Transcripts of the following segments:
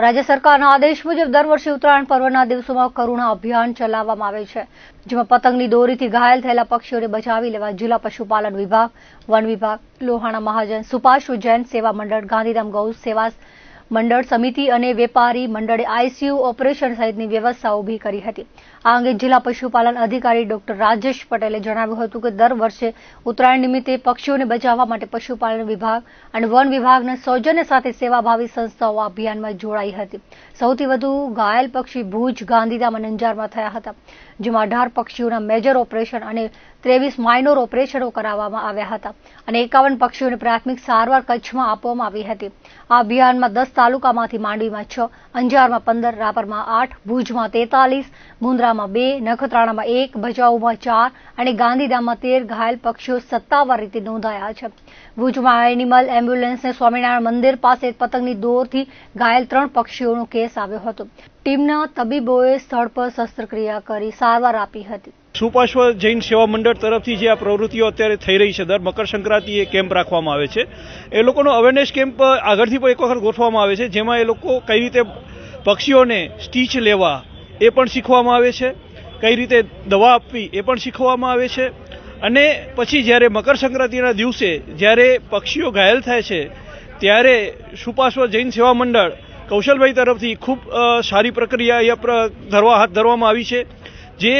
રાજ્ય સરકારના આદેશ મુજબ દર વર્ષે ઉત્તરાયણ પર્વના દિવસોમાં કરુણા અભિયાન ચલાવવામાં આવે છે, જેમાં પતંગની દોરીથી ઘાયલ થયેલા પક્ષીઓને બચાવી લેવા જિલ્લા પશુપાલન વિભાગ, વન વિભાગ, લોહાણા મહાજન, સુપાશ્રુ જૈન સેવા મંડળ, ગાંધીધામ ગૌ સેવા મંડળ સમિતિ અને વેપારી મંડળે આઈસીયુ ઓપરેશન સહિતની વ્યવસ્થા ઊભી કરી હતી। આ અંગે જિલ્લા પશુપાલન અધિકારી ડોક્ટર રાજેશ પટેલે જણાવ્યું હતું કે દર વર્ષે ઉત્તરાયણ નિમિત્તે પક્ષીઓને બચાવવા માટે પશુપાલન વિભાગ અને વન વિભાગના સૌજન્ય સાથે સેવાભાવી સંસ્થાઓ આ અભિયાનમાં જોડાઈ હતી। સૌથી વધુ ઘાયલ પક્ષી ભુજ, ગાંધીધામ અને અંજારમાં થયા હતા, જેમાં 18 પક્ષીઓના મેજર ઓપરેશન અને 23 માઇનોર ઓપરેશનો કરાવવામાં આવ્યા હતા અને 51 પક્ષીઓને પ્રાથમિક સારવાર કચ્છમાં આપવામાં આવી હતી। આ અભિયાનમાં 10 તાલુકામાંથી માંડવીમાં 6, અંજારમાં 15, રાપરમાં 8, ભુજમાં 43, મુન્દ્રામાં 2, નખત્રાણામાં 1, ભચાઉમાં 4 અને ગાંધીધામમાં 13 ઘાયલ પક્ષીઓ સત્તાવાર રીતે નોંધાયા છે। ભુજમાં એનિમલ એમ્બ્યુલન્સને સ્વામિનારાયણ મંદિર પાસે પતંગની દોરથી ઘાયલ 3 પક્ષીઓનો કેસ આવ્યો હતો। ટીમના તબીબોએ સ્થળ પર શસ્ત્રક્રિયા કરી સારવાર આપી હતી। સુપાશ્વ જૈન સેવા મંડળ તરફથી જે આ પ્રવૃત્તિઓ અત્યારે થઈ રહી છે, દર મકર સંક્રાંતિએ કેમ્પ રાખવામાં આવે છે। એ લોકોનો અવેરનેસ કેમ્પ આગળથી પણ એક વખત ગોઠવવામાં આવે છે, જેમાં એ લોકો કઈ રીતે પક્ષીઓને સ્ટીચ લેવા એ પણ શીખવામાં આવે છે, કઈ રીતે દવા આપવી એ પણ શીખવામાં આવે છે। અને પછી જ્યારે મકર સંક્રાંતિના દિવસે જ્યારે પક્ષીઓ ઘાયલ થાય છે, ત્યારે સુપાશ્વ જૈન સેવા મંડળ કૌશલભાઈ તરફથી ખૂબ સારી પ્રક્રિયા અહીંયા હાથ ધરવામાં આવી છે, જે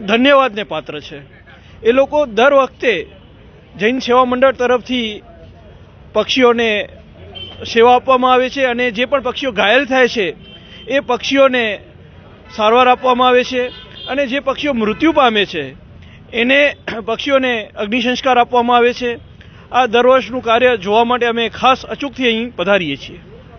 ધન્યવાદને પાત્ર છે। એ લોકો દર વખતે જૈન સેવા મંડળ તરફથી પક્ષીઓને સેવા આપવામાં આવે છે અને જે પણ પક્ષીઓ ઘાયલ થાય છે એ પક્ષીઓને સારવાર આપવામાં આવે છે અને જે પક્ષીઓ મૃત્યુ પામે છે એને પક્ષીઓને અગ્નિ સંસ્કાર આપવામાં આવે છે। આ દર વર્ષનું કાર્ય જોવા માટે અમે ખાસ અચૂકથી અહીં પધારીએ છીએ।